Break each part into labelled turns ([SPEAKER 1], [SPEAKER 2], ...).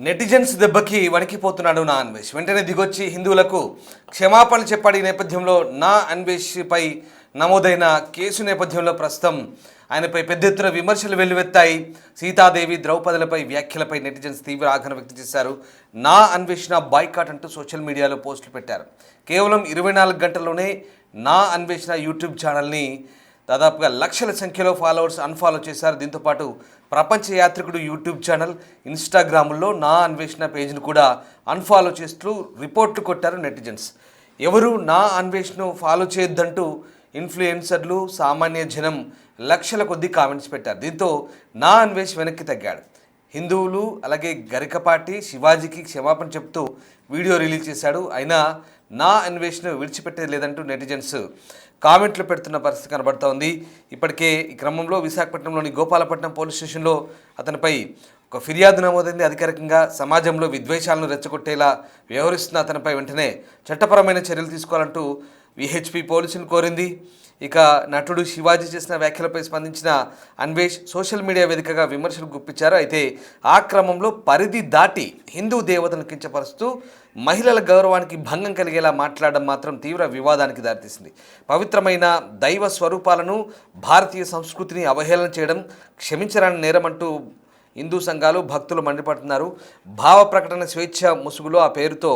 [SPEAKER 1] Netizens దెబ్బకి వణికిపోతున్నాడు నా అన్వేష్. వెంటనే దిగొచ్చి హిందువులకు క్షమాపణ చెప్పాడు. ఈ నేపథ్యంలో నా అన్వేష్పై నమోదైన కేసు నేపథ్యంలో ప్రస్తుతం ఆయనపై పెద్ద ఎత్తున విమర్శలు వెల్లువెత్తాయి. సీతాదేవి, ద్రౌపదులపై వ్యాఖ్యలపై నెటిజన్స్ తీవ్ర ఆగ్రహం వ్యక్తం చేశారు. నా అన్వేషణ బాయ్కాట్ అంటూ సోషల్ మీడియాలో పోస్టులు పెట్టారు. కేవలం 24 గంటల్లోనే నా అన్వేషణ యూట్యూబ్ ఛానల్ని దాదాపుగా లక్షల సంఖ్యలో ఫాలోవర్స్ అన్ఫాలో చేశారు. దీంతోపాటు ప్రపంచ యాత్రికుడు యూట్యూబ్ ఛానల్, ఇన్స్టాగ్రామ్లో నా అన్వేషణ పేజ్ను కూడా అన్ఫాలో చేస్తూ రిపోర్ట్లు కొట్టారు నెటిజన్స్. ఎవరు నా అన్వేషణను ఫాలో చేయొద్దంటూ ఇన్ఫ్లుయెన్సర్లు, సామాన్య జనం లక్షల కొద్దీ కామెంట్స్ పెట్టారు. దీంతో నా అన్వేష్ వెనక్కి తగ్గాడు. హిందువులు అలాగే గరికపాటి శివాజీకి క్షమాపణ చెప్తూ వీడియో రిలీజ్ చేశాడు. అయినా నా అన్వేషణను విడిచిపెట్టేది లేదంటూ నెటిజన్స్ కామెంట్లు పెడుతున్న పరిస్థితి కనబడుతోంది. ఇప్పటికే ఈ క్రమంలో విశాఖపట్నంలోని గోపాలపట్నం పోలీస్ స్టేషన్లో అతనిపై ఒక ఫిర్యాదు నమోదైంది. అధికారికంగా సమాజంలో విద్వేషాలను రెచ్చగొట్టేలా వ్యవహరిస్తున్న అతనిపై వెంటనే చట్టపరమైన చర్యలు తీసుకోవాలంటూ విహెచ్పి పోలీసులు కోరింది. ఇక నటుడు శివాజీ చేసిన వ్యాఖ్యలపై స్పందించిన అన్వేష్ సోషల్ మీడియా వేదికగా విమర్శలు గుప్పించారు. అయితే ఆ క్రమంలో పరిధి దాటి హిందూ దేవతలను కించపరుస్తూ మహిళల గౌరవానికి భంగం కలిగేలా మాట్లాడడం మాత్రం తీవ్ర వివాదానికి దారితీసింది. పవిత్రమైన దైవ స్వరూపాలను, భారతీయ సంస్కృతిని అవహేళన చేయడం క్షమించరాని నేరమంటూ హిందూ సంఘాలు, భక్తులు మండిపడుతున్నారు. భావ ప్రకటన స్వేచ్ఛ ముసుగులో ఆ పేరుతో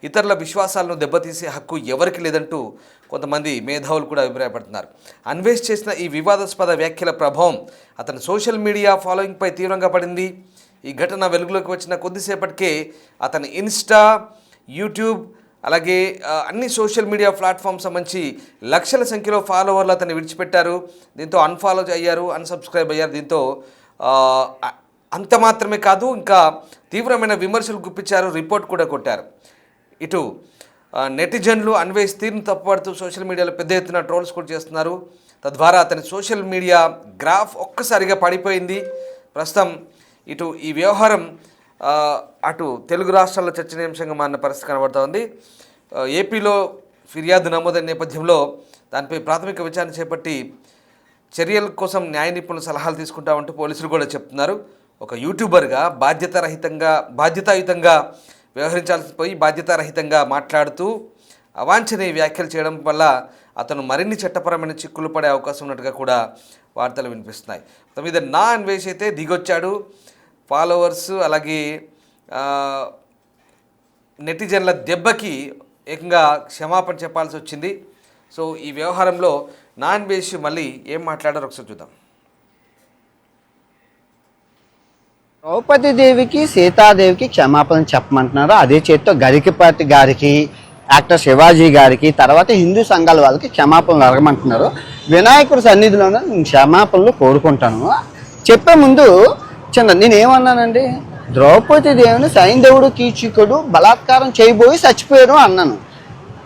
[SPEAKER 1] ఇతరుల విశ్వాసాలను దెబ్బతీసే హక్కు ఎవరికి లేదంటూ కొంతమంది మేధావులు కూడా అభిప్రాయపడుతున్నారు. అన్వేష్ చేసిన ఈ వివాదాస్పద వ్యాఖ్యల ప్రభావం అతని సోషల్ మీడియా ఫాలోయింగ్పై తీవ్రంగా పడింది. ఈ ఘటన వెలుగులోకి వచ్చిన కొద్దిసేపటికే అతని ఇన్స్టా, యూట్యూబ్ అలాగే అన్ని సోషల్ మీడియా ప్లాట్ఫామ్స్ సంబంధించి లక్షల సంఖ్యలో ఫాలోవర్లు అతన్ని విడిచిపెట్టారు. దీంతో అన్ఫాలో అయ్యారు, అన్సబ్స్క్రైబ్ అయ్యారు. దీంతో అంత మాత్రమే కాదు, ఇంకా తీవ్రమైన విమర్శలు గుప్పించారు, రిపోర్ట్ కూడా కొట్టారు. ఇటు నెటిజన్లు అన్వేష్ తీరును తప్పుపడుతూ సోషల్ మీడియాలో పెద్ద ఎత్తున ట్రోల్స్ కూడా చేస్తున్నారు. తద్వారా అతని సోషల్ మీడియా గ్రాఫ్ ఒక్కసారిగా పడిపోయింది. ప్రస్తుతం ఇటు ఈ వ్యవహారం అటు తెలుగు రాష్ట్రాల్లో చర్చనీయాంశంగా మారిన పరిస్థితి కనబడుతోంది. ఏపీలో ఫిర్యాదు నమోదైన నేపథ్యంలో దానిపై ప్రాథమిక విచారణ చేపట్టి చర్యల కోసం న్యాయ నిపుణుల సలహాలు తీసుకుంటామంటూ పోలీసులు కూడా చెప్తున్నారు. ఒక యూట్యూబర్గా బాధ్యతాయుతంగా వ్యవహరించాల్సి పోయి బాధ్యతారహితంగా మాట్లాడుతూ అవాంఛనీయ వ్యాఖ్యలు చేయడం వల్ల అతను మరిన్ని చట్టపరమైన చిక్కులు పడే అవకాశం ఉన్నట్టుగా కూడా వార్తలు వినిపిస్తున్నాయి. మొత్తం మీద నా అన్వేష్ అయితే దిగొచ్చాడు. ఫాలోవర్స్ అలాగే నెటిజన్ల దెబ్బకి ఏకంగా క్షమాపణ చెప్పాల్సి వచ్చింది. సో ఈ వ్యవహారంలో నా అన్వేష్ మళ్ళీ ఏం మాట్లాడారో ఒకసారి చూద్దాం.
[SPEAKER 2] ద్రౌపది దేవికి, సీతాదేవికి క్షమాపణ చెప్పమంటున్నారు. అదే చేతితో గరికపాటి గారికి, యాక్టర్ శివాజీ గారికి, తర్వాత హిందూ సంఘాల వాళ్ళకి క్షమాపణలు అడగమంటున్నారు. వినాయకుడి సన్నిధిలోనే నేను క్షమాపణలు కోరుకుంటాను. చెప్పే ముందు నేనేమన్నానండి, ద్రౌపది దేవిని సైంధవుడు, కీచకుడు బలాత్కారం చేయబోయి చచ్చిపోయారు అన్నాను.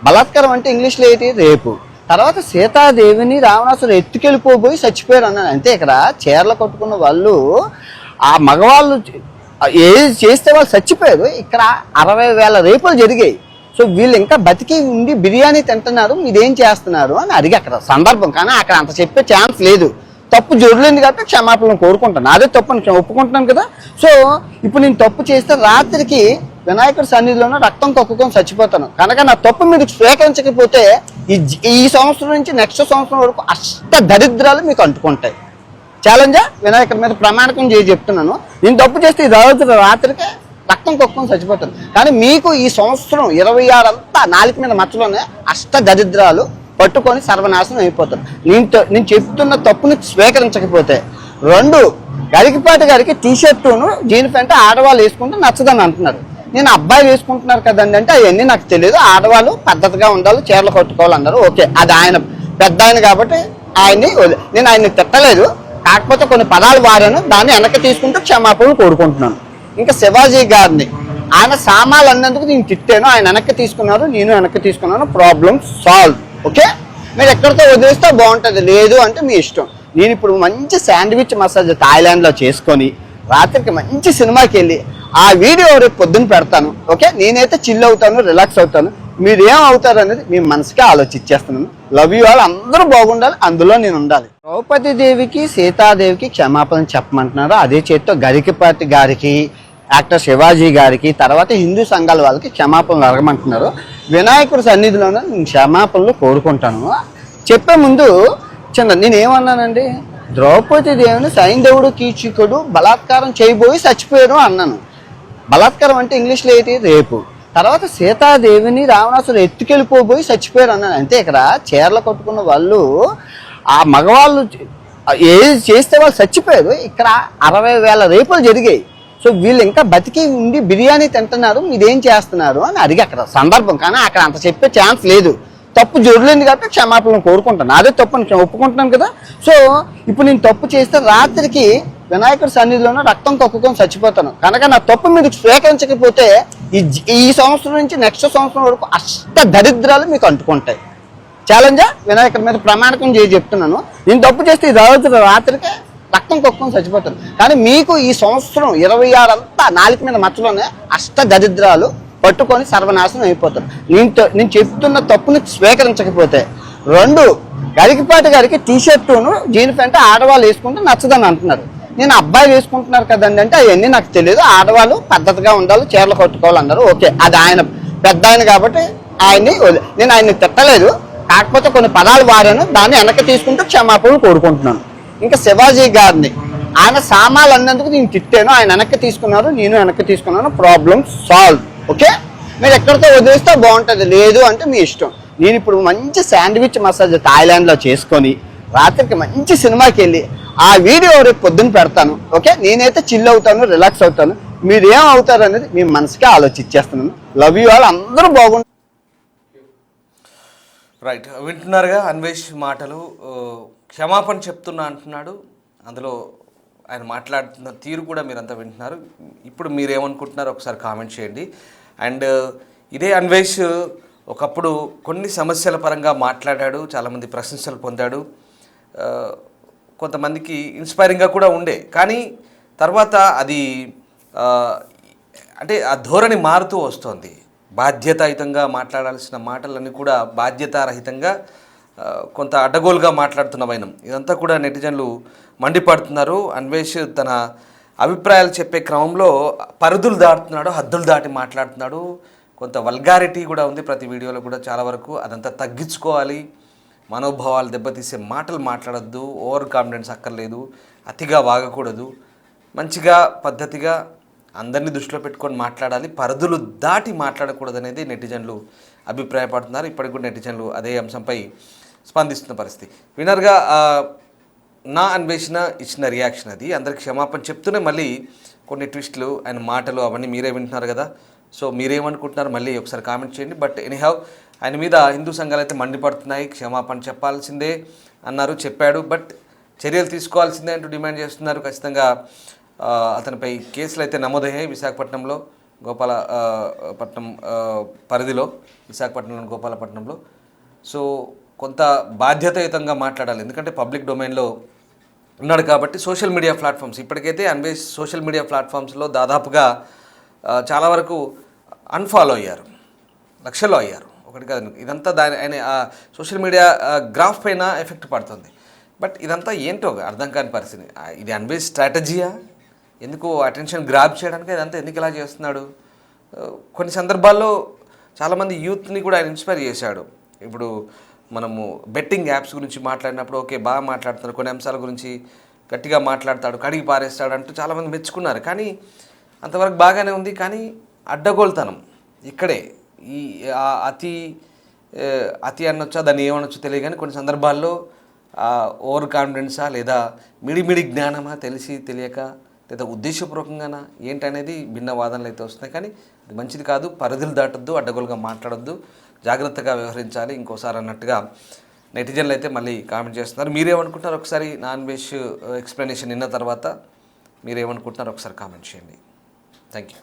[SPEAKER 2] బలాత్కారం అంటే ఇంగ్లీష్లో ఏంటి? రేపు. తర్వాత సీతాదేవిని రావణాసురుడు ఎత్తుకెళ్ళిపోబోయి చచ్చిపోయారు అన్నాను. అంతే. ఇక్కడ చీరలు కట్టుకున్న వాళ్ళు, ఆ మగవాళ్ళు ఏది చేస్తే వాళ్ళు చచ్చిపోయారు. ఇక్కడ 60,000 రేపులు జరిగాయి. సో వీళ్ళు ఇంకా బతికి ఉండి బిర్యానీ తింటున్నారు, మీరేం చేస్తున్నారు అని అడిగి అక్కడ సందర్భం. కానీ అక్కడ అంత చెప్పే ఛాన్స్ లేదు. తప్పు జరుగుతుంది కాబట్టి క్షమాపణలు కోరుకుంటాను. అదే తప్పు నేను ఒప్పుకుంటున్నాను కదా. సో ఇప్పుడు నేను తప్పు చేస్తే రాత్రికి వినాయకుడి సన్నిధిలోనే రక్తం కక్కుకొని చచ్చిపోతాను. కనుక నా తప్పు మీరు స్వీకరించకపోతే ఈ సంవత్సరం నుంచి నెక్స్ట్ సంవత్సరం వరకు అష్ట దరిద్రాలు మీకు అంటుకుంటాయి. ఛాలెంజా వినాయకుడి మీద ప్రమాణకం చేసి చెప్తున్నాను. నేను తప్పు చేస్తే ఈ రోజు రాత్రికి రక్తం కొక్కుని చచ్చిపోతాను. కానీ మీకు ఈ సంవత్సరం 26 అంతా నాలుగు మీద మచ్చలోనే అష్ట దరిద్రాలు పట్టుకొని సర్వనాశనం అయిపోతారు. నేను చెప్తున్న తప్పుని స్వీకరించకపోతే. 2, గరికపాటి గారికి టీషర్టును జీన్ ప్యాంట్ ఆడవాళ్ళు వేసుకుంటే నచ్చదని అంటున్నారు. నేను అబ్బాయిలు వేసుకుంటున్నారు కదండి అంటే అవన్నీ నాకు తెలియదు. ఆడవాళ్ళు పద్ధతిగా ఉండాలి, చీరలు కట్టుకోవాలన్నారు. ఓకే, అది ఆయన పెద్ద ఆయన కాబట్టి నేను ఆయన్ని తిట్టలేదు. కాకపోతే కొన్ని పదాలు వారాను, దాన్ని వెనక్కి తీసుకుంటూ క్షమాపణలు కోరుకుంటున్నాను. ఇంకా శివాజీ గారిని ఆయన సామాన్లు అన్నందుకు నేను తిట్టాను, ఆయన వెనక్కి తీసుకున్నారు, నేను వెనక్కి తీసుకున్నాను. Problem solve. ఓకే, మీరు ఎక్కడితో వదిలేస్తే బాగుంటుంది, లేదు అంటే మీ ఇష్టం. నేను ఇప్పుడు మంచి శాండ్విచ్ మసాజ్ థాయిలాండ్లో చేసుకొని రాత్రికి మంచి సినిమాకి వెళ్ళి ఆ వీడియో రేపు పొద్దున్న పెడతాను. ఓకే, నేనైతే చిల్ అవుతాను, రిలాక్స్ అవుతాను. మీరు ఏం అవుతారు అనేది మీ మనసుకే ఆలోచించేస్తున్నాను. Love you all. అందరూ బాగుండాలి, అందులో నేను ఉండాలి. ద్రౌపది దేవికి, సీతాదేవికి క్షమాపణ చెప్పమంటున్నారు. అదే చేతితో గరికపాటి గారికి, యాక్టర్ శివాజీ గారికి, తర్వాత హిందూ సంఘాల వాళ్ళకి క్షమాపణలు అడగమంటున్నారు. వినాయకుడి సన్నిధిలోనే నేను క్షమాపణలు కోరుకుంటాను. చెప్పే ముందు నేనేమన్నానండి, ద్రౌపది దేవుని సైంధవుడు కీచకుడు బలాత్కారం చేయబోయి చచ్చిపోయారు అన్నాను. బలాత్కారం అంటే ఇంగ్లీష్లో ఏంటి, రేపు. తర్వాత సీతాదేవిని రావణాసుడు ఎత్తుకెళ్ళిపోబోయి చచ్చిపోయారు అన్నాను. అంతే ఇక్కడ చీరలు కట్టుకున్న వాళ్ళు ఆ మగవాళ్ళు ఏది చేస్తే వాళ్ళు చచ్చిపోయారు. ఇక్కడ 60,000 రేపులు జరిగాయి. సో వీళ్ళు ఇంకా బతికి ఉండి బిర్యానీ తింటున్నారు, మీరేం చేస్తున్నారు అని అడిగి అక్కడ సందర్భం. కానీ అక్కడ అంత చెప్పే ఛాన్స్ లేదు. తప్పు జరగలేదు కాబట్టి క్షమాపణలు కోరుకుంటాను. అదే తప్పు అని ఒప్పుకుంటున్నాను కదా. సో ఇప్పుడు నేను తప్పు చేస్తే రాత్రికి వినాయకుడి సన్నిధిలోనే రక్తం కక్కుకొని చచ్చిపోతాను. కనుక నా తప్పు మీరు స్వీకరించకపోతే ఈ సంవత్సరం నుంచి నెక్స్ట్ సంవత్సరం వరకు అష్ట దరిద్రాలు మీకు అంటుకుంటాయి. ఛాలెంజా వినాయకుడి మీద ప్రమాణకం చేసి చెప్తున్నాను. నేను తప్పు చేస్తే ఈ రాత్రికి రక్తం కక్కుకొని చచ్చిపోతాను. కానీ మీకు ఈ సంవత్సరం 26 అంతా నాలుగు మీద మచ్చలోనే అష్ట దరిద్రాలు పట్టుకొని సర్వనాశనం అయిపోతారు. నేను చెప్తున్న తప్పుని స్వీకరించకపోతే. 2, గరికపాటి గారికి టీషర్టును జీన్ ప్యాంట్ ఆడవాళ్ళు వేసుకుంటే నచ్చదని అంటున్నారు. నేను అబ్బాయిలు వేసుకుంటున్నారు కదండి అంటే అవన్నీ నాకు తెలియదు. ఆడవాళ్ళు పద్ధతిగా ఉండాలి, చీరలు కట్టుకోవాలన్నారు. ఓకే, అది ఆయన పెద్ద ఆయన కాబట్టి నేను ఆయన్ని తిట్టలేదు. కాకపోతే కొన్ని పదాలు వాడాను, దాన్ని వెనక్కి తీసుకుంటూ క్షమాపణలు కోరుకుంటున్నాను. ఇంకా శివాజీ గారిని ఆయన సామాన్లు అన్నందుకు నేను తిట్టాను, ఆయన వెనక్కి తీసుకున్నారు, నేను వెనక్కి తీసుకున్నాను. Problem solve. ఓకే, మీరు ఎక్కడితో వదిలేస్తే బాగుంటుంది, లేదు అంటే మీ ఇష్టం. నేను ఇప్పుడు మంచి శాండ్విచ్ మసాజ్ థాయిలాండ్లో చేసుకొని రాత్రికి మంచి సినిమాకి వెళ్ళి ఆ వీడియో రేపు పొద్దున్న పెడతాను. ఓకే, నేనైతే చిల్ అవుతాను, రిలాక్స్ అవుతాను. మీరు ఏం అవుతారు అనేది మీ మనసుకే ఆలోచించేస్తున్నాను. లవ్ యూ ఆల్, అందరూ బాగుంటారు.
[SPEAKER 1] రైట్, వింటున్నారుగా అన్వేష్ మాటలు. క్షమాపణ చెప్తున్నా అంటున్నాడు. అందులో ఆయన మాట్లాడుతున్న తీరు కూడా మీరంతా వింటున్నారు. ఇప్పుడు మీరేమనుకుంటున్నారో ఒకసారి కామెంట్ చేయండి. అండ్ ఇదే అన్వేష్ ఒకప్పుడు కొన్ని సమస్యల పరంగా మాట్లాడాడు, చాలామంది ప్రశంసలు పొందాడు, కొంతమందికి ఇన్స్పైరింగ్గా కూడా ఉండే. కానీ తర్వాత అది అంటే ఆ ధోరణి మారుతూ వస్తుంది. బాధ్యతాయుతంగా మాట్లాడాల్సిన మాటలన్నీ కూడా బాధ్యతారహితంగా కొంత అడ్డగోలుగా మాట్లాడుతున్న వైనం. ఇదంతా కూడా నెటిజన్లు మండిపడుతున్నారు. అన్వేష్ తన అభిప్రాయాలు చెప్పే క్రమంలో పరిధులు దాటుతున్నాడు, హద్దులు దాటి మాట్లాడుతున్నాడు. కొంత వల్గారిటీ కూడా ఉంది ప్రతి వీడియోలో కూడా. చాలా వరకు అదంతా తగ్గించుకోవాలి, మనోభావాలు దెబ్బతీసే మాటలు మాట్లాడద్దు, ఓవర్ కాన్ఫిడెన్స్ అక్కర్లేదు, అతిగా వాగకూడదు, మంచిగా పద్ధతిగా అందరినీ దృష్టిలో పెట్టుకొని మాట్లాడాలి, పరిధులు దాటి మాట్లాడకూడదు అనేది నెటిజన్లు అభిప్రాయపడుతున్నారు. ఇప్పటికి కూడా నెటిజన్లు అదే అంశంపై స్పందిస్తున్న పరిస్థితి. వినర్గా నా అన్వేషణ ఇచ్చిన రియాక్షన్ అది. అందరికి క్షమాపణ చెప్తూనే మళ్ళీ కొన్ని ట్విస్టులు, ఆయన మాటలు అవన్నీ మీరే వింటున్నారు కదా. సో మీరేమనుకుంటున్నారు మళ్ళీ ఒకసారి కామెంట్ చేయండి. బట్ ఎనీహౌ ఆయన మీద హిందూ సంఘాలు అయితే మండిపడుతున్నాయి. క్షమాపణ చెప్పాల్సిందే అన్నారు, చెప్పాడు, బట్ చర్యలు తీసుకోవాల్సిందే అంటూ డిమాండ్ చేస్తున్నారు. ఖచ్చితంగా అతనిపై కేసులు అయితే నమోదయ్యాయి విశాఖపట్నంలో, గోపాలపట్నం పరిధిలో, విశాఖపట్నంలోని గోపాలపట్నంలో. సో కొంత బాధ్యతాయుతంగా మాట్లాడాలి, ఎందుకంటే పబ్లిక్ డొమైన్లో ఉన్నాడు కాబట్టి. సోషల్ మీడియా ప్లాట్ఫామ్స్ ఇప్పటికైతే అన్వేష్ సోషల్ మీడియా ప్లాట్ఫామ్స్లో దాదాపుగా చాలా వరకు అన్ఫాలో అయ్యారు, లక్షల్లో అయ్యారు. ఒకటి కాదు, ఇదంతా ఆయన సోషల్ మీడియా గ్రాఫ్ పైన ఎఫెక్ట్ పడుతుంది. బట్ ఇదంతా ఏంటో అర్థం కాని పరిస్థితి. ఇది అన్వేష్ స్ట్రాటజీయా, ఎందుకు అటెన్షన్ గ్రాబ్ చేయడానికి ఇదంతా ఎందుకు ఇలా చేస్తున్నాడు? కొన్ని సందర్భాల్లో చాలామంది యూత్ని కూడా ఆయన ఇన్స్పైర్ చేశాడు. ఇప్పుడు మనము బెట్టింగ్ యాప్స్ గురించి మాట్లాడినప్పుడు ఓకే బాగా మాట్లాడుతున్నారు, కొన్ని అంశాల గురించి గట్టిగా మాట్లాడతాడు, కడిగి పారేస్తాడు అంటూ చాలామంది మెచ్చుకున్నారు. కానీ అంతవరకు బాగానే ఉంది. కానీ అడ్డగోలుతనం ఇక్కడే. ఈ అతి అనొచ్చా, దాన్ని ఏమనొచ్చో తెలియదు. కానీ కొన్ని సందర్భాల్లో ఓవర్ కాన్ఫిడెన్సా, లేదా మిడిమిడి జ్ఞానమా, తెలిసి తెలియక, లేదా ఉద్దేశపూర్వకంగానా ఏంటనేది భిన్న వాదనలు అయితే వస్తున్నాయి. కానీ అది మంచిది కాదు. పరిధులు దాటొద్దు, అడ్డగోలుగా మాట్లాడొద్దు, జాగ్రత్తగా వ్యవహరించాలి ఇంకోసారి అన్నట్టుగా నెటిజన్లు అయితే మళ్ళీ కామెంట్ చేస్తున్నారు. మీరేమనుకుంటున్నారు ఒకసారి నా అన్వేష్ ఎక్స్ప్లెనేషన్ విన్న తర్వాత మీరేమనుకుంటున్నారు ఒకసారి కామెంట్ చేయండి. Thank you.